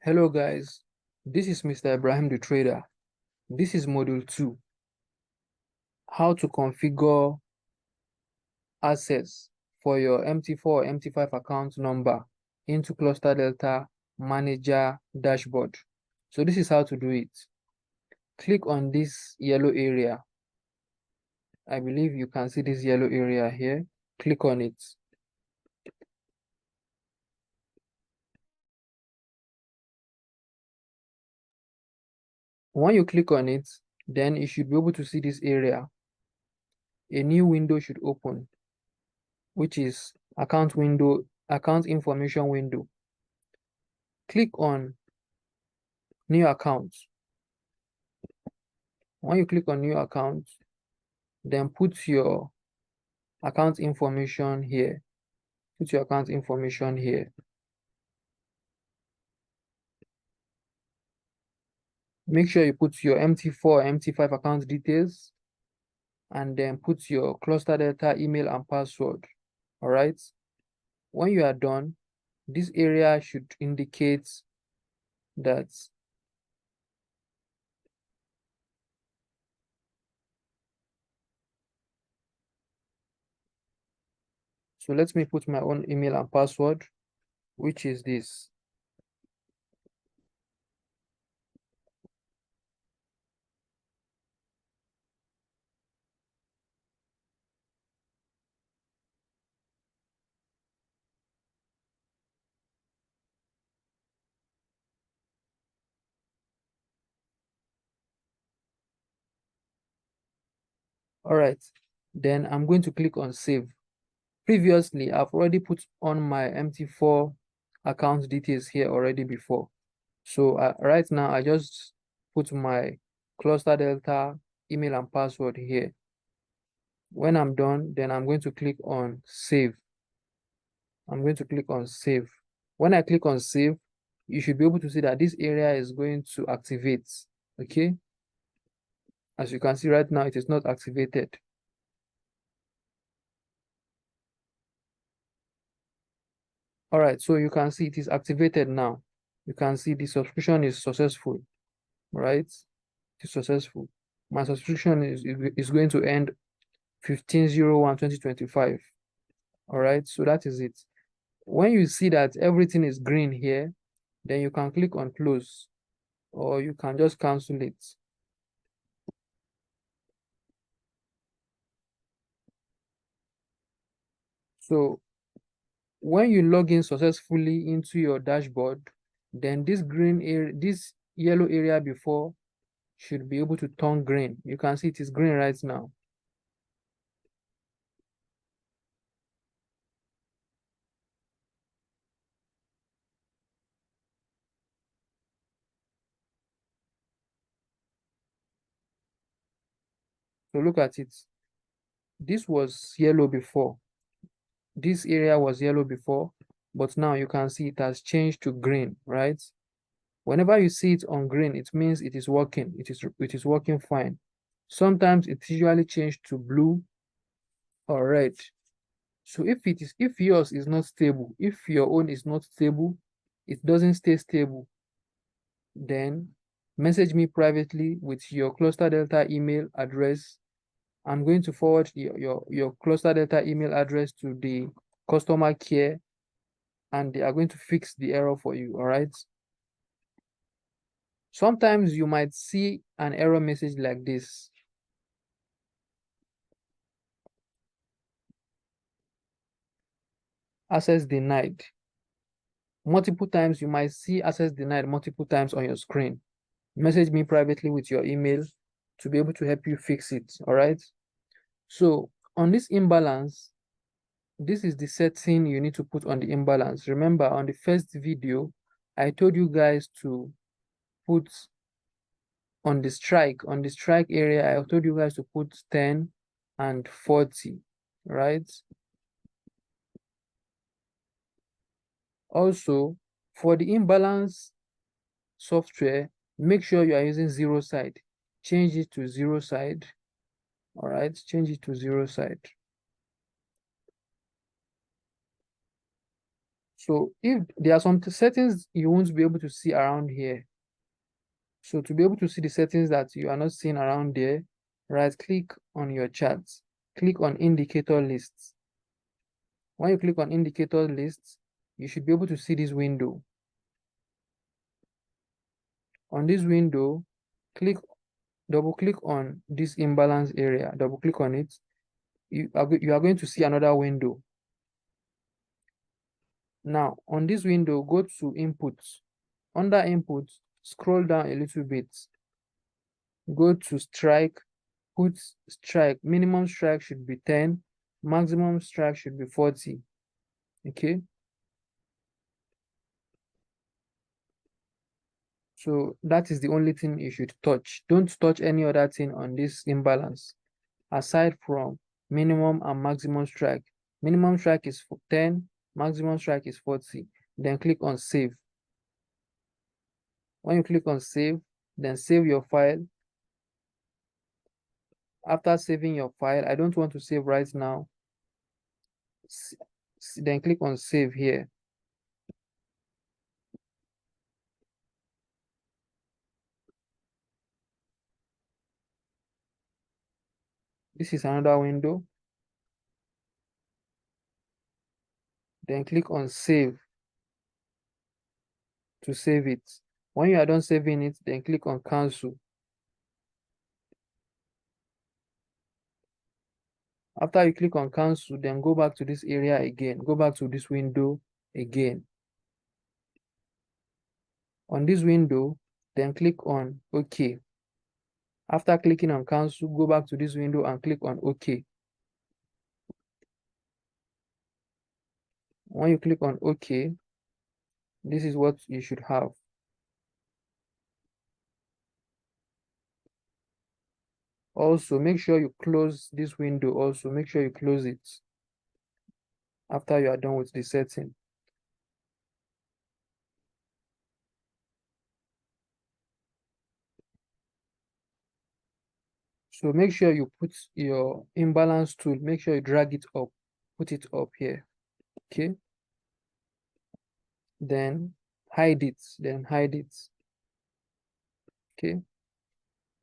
Hello guys, this is Mr. Ibrahim the Trader. This is Module 2, how to configure access for your MT4 or MT5 account number into Cluster Delta Manager dashboard. So this is how to do it. Click on this yellow area. I believe you can see this yellow area here. Click on it. When you click on it, then you should be able to see this area. A new window should open, which is account information window. Click on new account. When you click on new account, then put your account information here. Put your account information here. Make sure you put your MT4, MT5 account details, and then put your cluster data email and password. All right. When you are done, this area should indicate that so let me put my own email and password, which is this. All right. Then I'm going to click on save. Previously, I've already put on my MT4 account details here already before. So right now, I just put my cluster delta email and password here. When I'm done, then I'm going to click on save. I'm going to click on save. When I click on save, you should be able to see that this area is going to activate. Okay. As you can see right now, it is not activated. All right, so you can see it is activated now. You can see the subscription is successful, right? It's successful. My subscription is going to end 15/01/2025. All right, so that is it. When you see that everything is green here, then you can click on close, or you can just cancel it. So when you log in successfully into your dashboard, then this green area, this yellow area before should be able to turn green. You can see it is green right now. So look at it. This was yellow before. This area was yellow before, but now you can see it has changed to green, right? Whenever you see it on green, it means it is working. It is working fine. Sometimes it's usually changed to blue or red. So if yours is not stable, if your own is not stable, it doesn't stay stable, then message me privately with your cluster delta email address. I'm going to forward your cluster data email address to the customer care, and they are going to fix the error for you. All right. Sometimes you might see an error message like this. Access denied. Multiple times, you might see access denied multiple times on your screen. Message me privately with your email to be able to help you fix it. All right. So on this imbalance, this is the setting you need to put on the imbalance. Remember, on the first video, I told you guys to put on the strike area. I told you guys to put 10 and 40, right? Also, for the imbalance software, make sure you are using zero side. Change it to zero side. All right, change it to zero side. So if there are some settings you won't be able to see around here. So to be able to see the settings that you are not seeing around there, right click on your chart, click on indicator lists. When you click on indicator lists, you should be able to see this window. On this window, double click on this imbalance area, double click on it. You are going to see another window. Now on this window, go to inputs. Under inputs, scroll down a little bit, go to strike, put strike, minimum strike should be 10, maximum strike should be 40. Okay, so that is the only thing you should touch. Don't touch any other thing on this imbalance aside from minimum and maximum strike. Minimum strike is 10, maximum strike is 40. Then click on save. When you click on save, then save your file. After saving your file, I don't want to save right now. Then click on save here. This is another window. Then click on save to save it. When you are done saving it, then click on cancel. After you click on cancel, then go back to this area again. Go back to this window again. On this window, then click on OK. After clicking on cancel, go back to this window and click on OK. When you click on OK, this is what you should have. Also, make sure you close this window. Also, make sure you close it after you are done with the setting. So make sure you put your imbalance tool, make sure you drag it up, put it up here. Okay. Then hide it, Okay.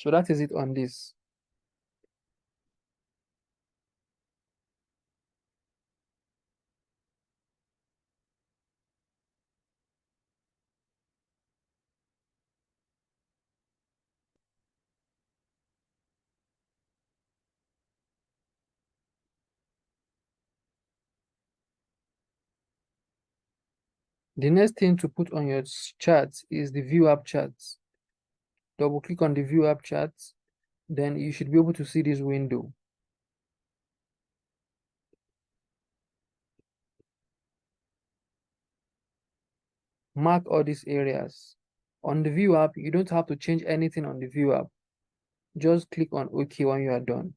So that is it on this. The next thing to put on your chart is the view app charts. Double click on the view app charts, then you should be able to see this window. Mark all these areas. On the view app, you don't have to change anything on the view app. Just click on OK when you are done.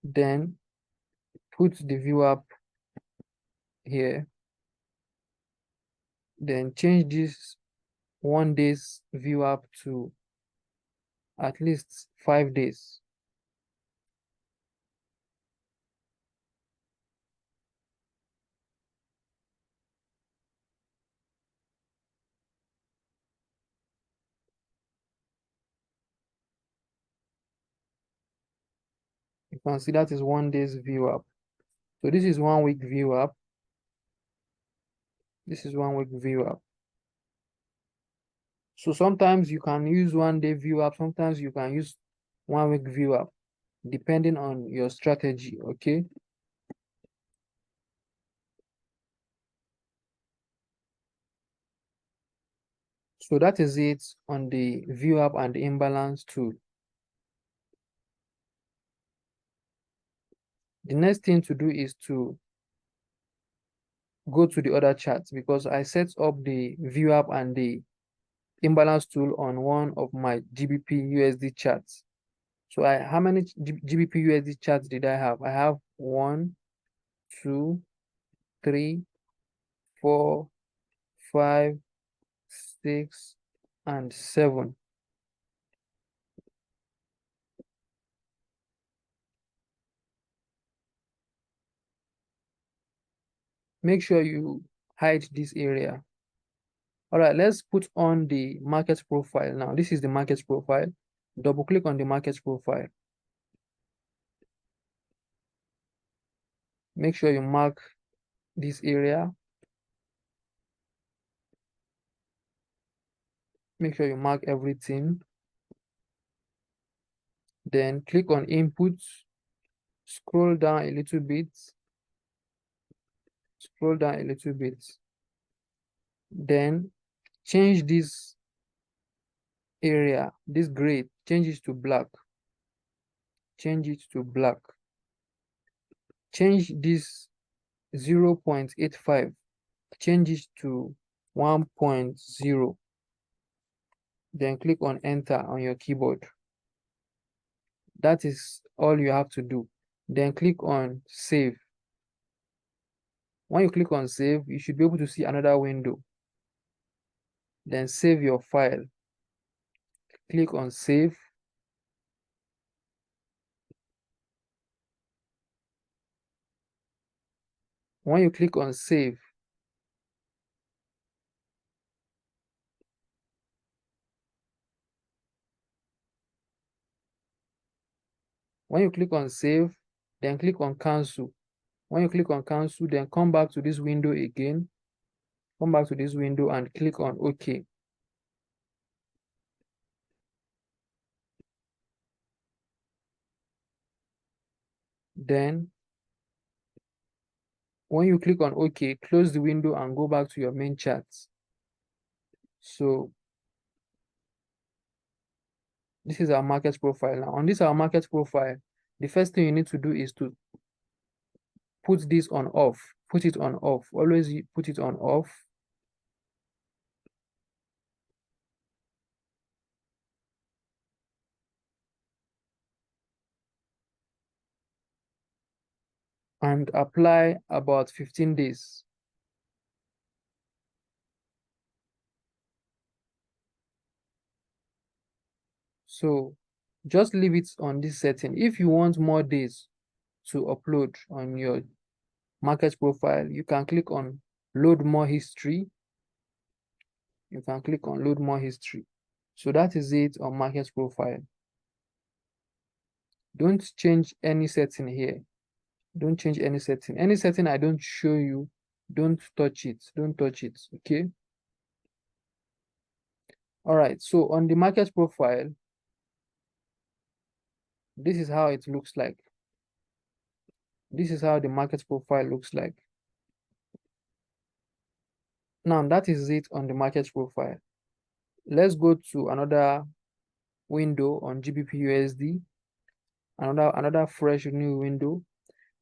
Then put the view app here. Then change this 1 day's view app to at least 5 days. You can see that is 1 day's view app. So this is 1 week view app. This is 1 week view app. So sometimes you can use 1 day view app, sometimes you can use 1 week view app, depending on your strategy, okay? So that is it on the view app and the imbalance tool. The next thing to do is to go to the other charts, because I set up the view app and the imbalance tool on one of my GBP USD charts. So how many GBP USD charts did I have? I have 1, 2, 3, 4, 5, 6, and 7. make sure you hide this area. All right, let's put on the market profile now. This is the market profile. Double click on the market profile. Make sure you mark this area. Make sure you mark everything. Then click on input. Scroll down a little bit. Scroll down a little bit. Then change this area, this gray, change it to black. Change it to black. Change this 0.85. Change it to 1.0. Then click on enter on your keyboard. That is all you have to do. Then click on save. When you click on save, you should be able to see another window. Then save your file. Click on save. When you click on save, when you click on save, then click on cancel. When you click on cancel, then come back to this window again. Come back to this window and click on OK. Then when you click on OK, close the window and go back to your main chart. So this is our market profile. Now on this our market profile, the first thing you need to do is to put this on off. Put it on off. Always put it on off. And apply about 15 days. So just leave it on this setting. If you want more days to upload on your market profile, you can click on load more history. You can click on load more history. So that is it on market profile. Don't change any setting here. Don't change any setting. Any setting I don't show you, don't touch it. Don't touch it. Okay. All right. So on the market profile, this is how it looks like. This is how the market profile looks like. Now that is it on the market profile. Let's go to another window on GBP/USD, another fresh new window.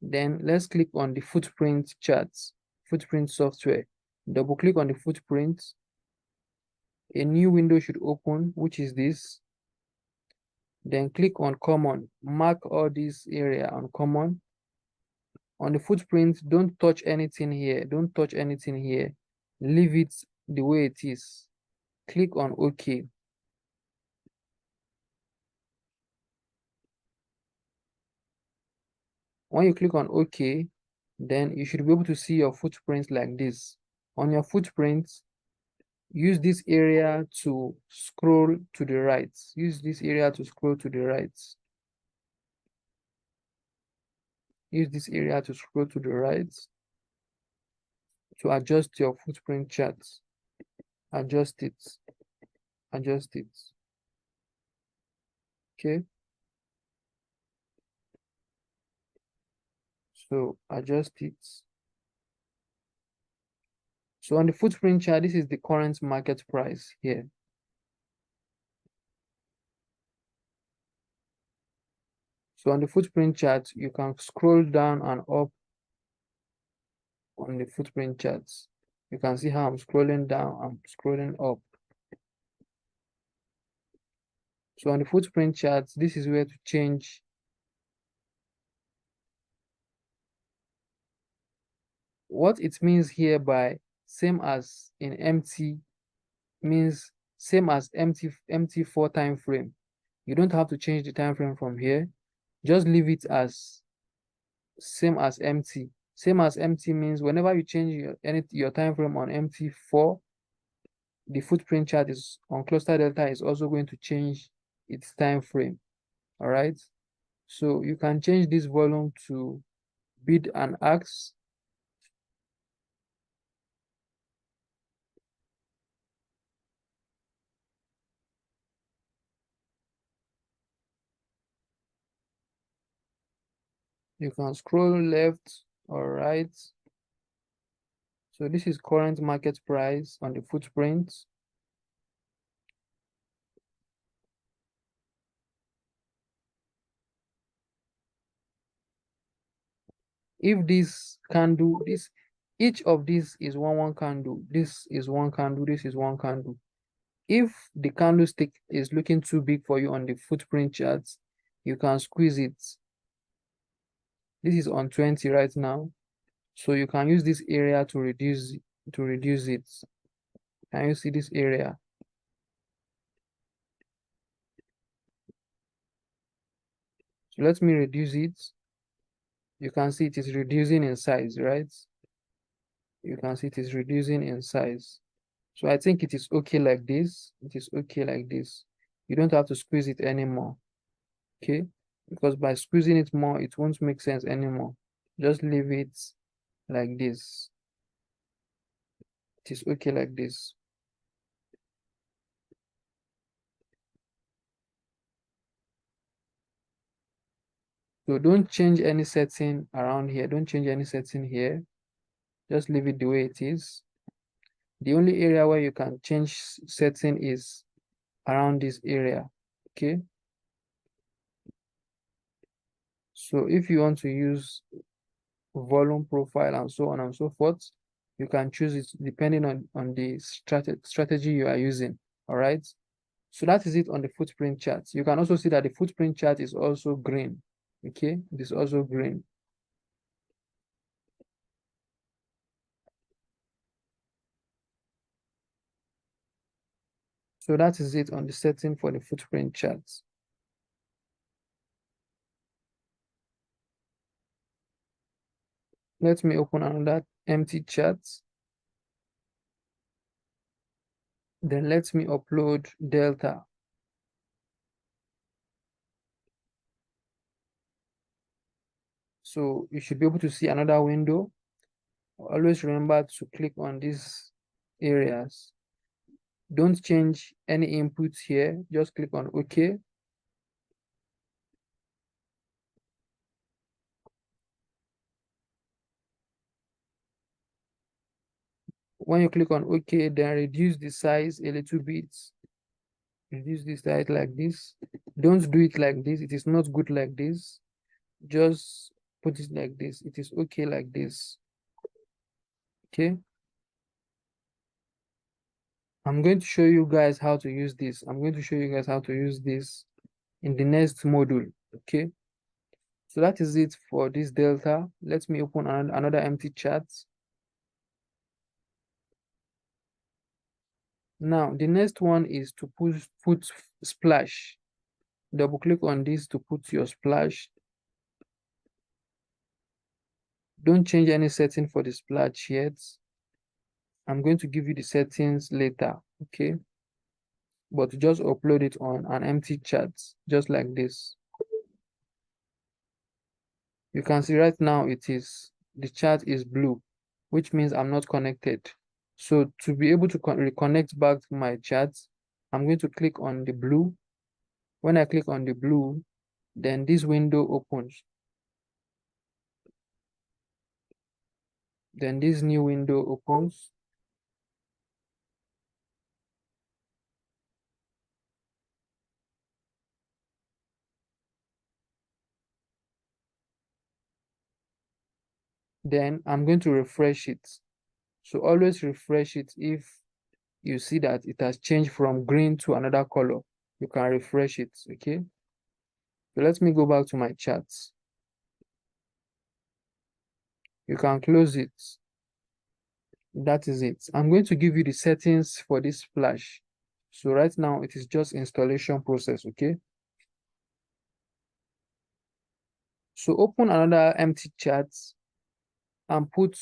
Then let's click on the footprint charts, footprint software. Double click on the footprint. A new window should open, which is this. Then click on common. Mark all this area on common. On the footprint, don't touch anything here. Don't touch anything here. Leave it the way it is. Click on OK. When you click on OK, then you should be able to see your footprint like this. On your footprint, use this area to scroll to the right. Use this area to scroll to the right. Use this area to scroll to the right to adjust your footprint chart. Adjust it. Adjust it. Okay. So adjust it. So on the footprint chart, this is the current market price here. So on the footprint chart, you can scroll down and up on the footprint charts. You can see how I'm scrolling down, I'm scrolling up. So on the footprint charts, this is where to change what it means here by same as in empty means same as empty 4 time frame. You don't have to change the time frame from here. Just leave it as same as empty. Same as empty means whenever you change your time frame on MT4, the footprint chart is on cluster delta is also going to change its time frame. All right. So you can change this volume to bid and ask. You can scroll left or right. So this is current market price on the footprint. If this candle, each of these is one candle. This is one candle. This is one candle. If the candlestick is looking too big for you on the footprint charts, you can squeeze it. This is on 20 right now. So you can use this area to reduce it. Can you see this area? So let me reduce it. You can see it is reducing in size, right? You can see it is reducing in size. So I think it is okay like this. It is okay like this. You don't have to squeeze it anymore, okay? Because by squeezing it more, it won't make sense anymore. Just leave it like this. It is okay like this. So don't change any setting around here. Don't change any setting here. Just leave it the way it is. The only area where you can change setting is around this area, okay? So if you want to use volume profile and so on and so forth, you can choose it depending on the strategy you are using, all right? So that is it on the footprint chart. You can also see that the footprint chart is also green, okay? It is also green. So that is it on the setting for the footprint chart. Let me open another empty chart. Then let me upload Delta. So you should be able to see another window. Always remember to click on these areas. Don't change any inputs here. Just click on OK. When you click on OK, then reduce the size a little bit. Reduce the size like this. Don't do it like this. It is not good like this. Just put it like this. It is okay like this. Okay. I'm going to show you guys how to use this. I'm going to show you guys how to use this in the next module. Okay. So that is it for this delta. Let me open another empty chart. Now, the next one is to put splash. Double click on this to put your splash. Don't change any setting for the splash yet. I'm going to give you the settings later, okay? But just upload it on an empty chart, just like this. You can see right now the chart is blue, which means I'm not connected. So to be able to reconnect back to my chart, I'm going to click on the blue. When I click on the blue, then this window opens. Then this new window opens. Then I'm going to refresh it. So always refresh it if you see that it has changed from green to another color. You can refresh it, okay? So let me go back to my charts. You can close it. That is it. I'm going to give you the settings for this splash. So right now it is just installation process, okay? So open another empty chart. and put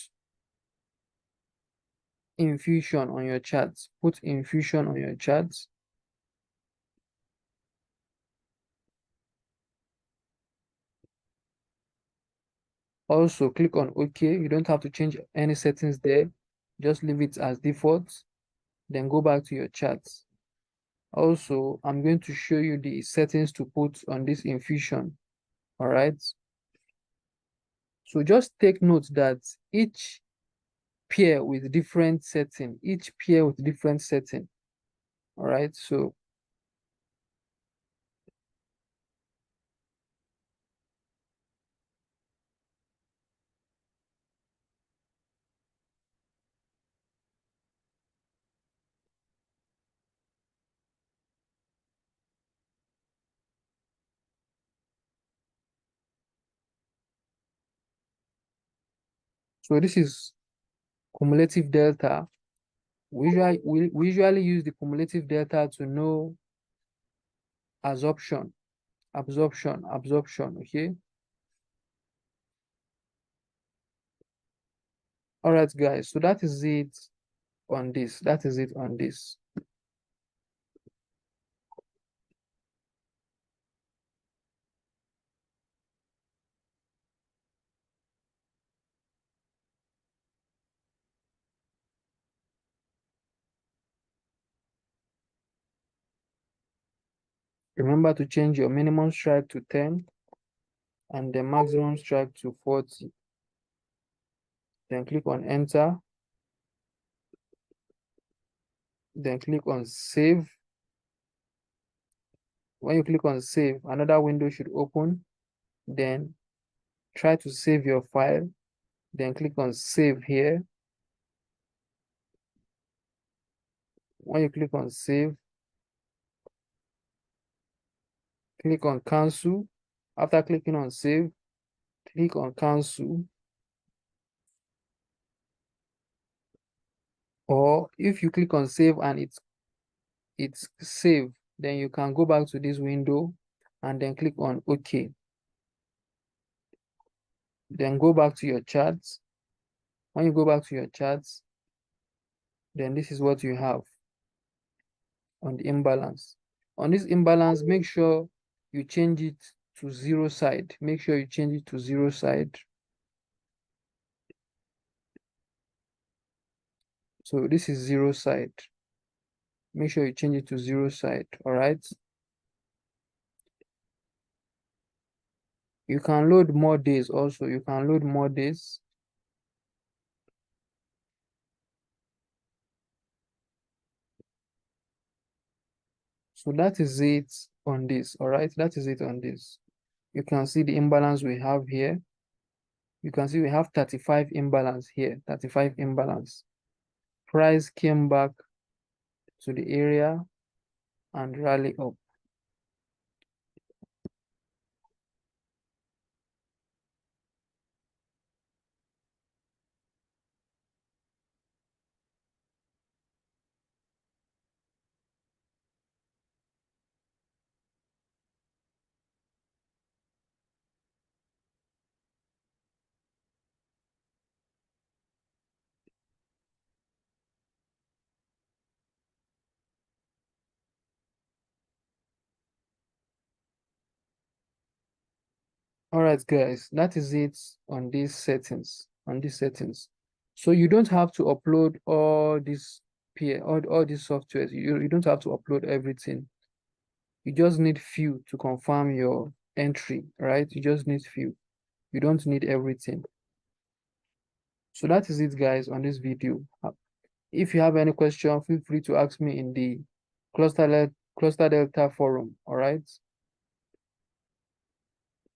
infusion on your charts. Put infusion on your charts. Also, click on OK. You don't have to change any settings there. Just leave it as default. Then go back to your charts. Also, I'm going to show you the settings to put on this infusion. All right. So just take note that each pair with different setting, All right. So this is cumulative delta. We usually use the cumulative delta to know absorption, absorption. Okay. All right, guys. So that is it on this. That is it on this. Remember to change your minimum strike to 10 and the maximum strike to 40. Then click on enter. Then click on save. When you click on save, another window should open. Then try to save your file. Then click on save here. When you click on save, click on cancel. After clicking on save, click on cancel. Or if you click on save and it's saved, then you can go back to this window and then click on OK. Then go back to your charts. When you go back to your charts, then this is what you have on the imbalance. On this imbalance, make sure you change it to zero side. Make sure you change it to zero side. So this is zero side. Make sure you change it to zero side. All right. You can load more days also. You can load more days. So that is it on this. All right. That is it on this. You can see the imbalance we have here. You can see we have 35 imbalance here. 35 imbalance. Price came back to the area and rally up. All right, guys, that is it on these settings. So you don't have to upload all this peer, all these softwares. You don't have to upload everything. You just need few to confirm your entry, right? You just need few. You don't need everything. So that is it, guys, on this video. If you have any question, feel free to ask me in the Cluster Delta forum, all right?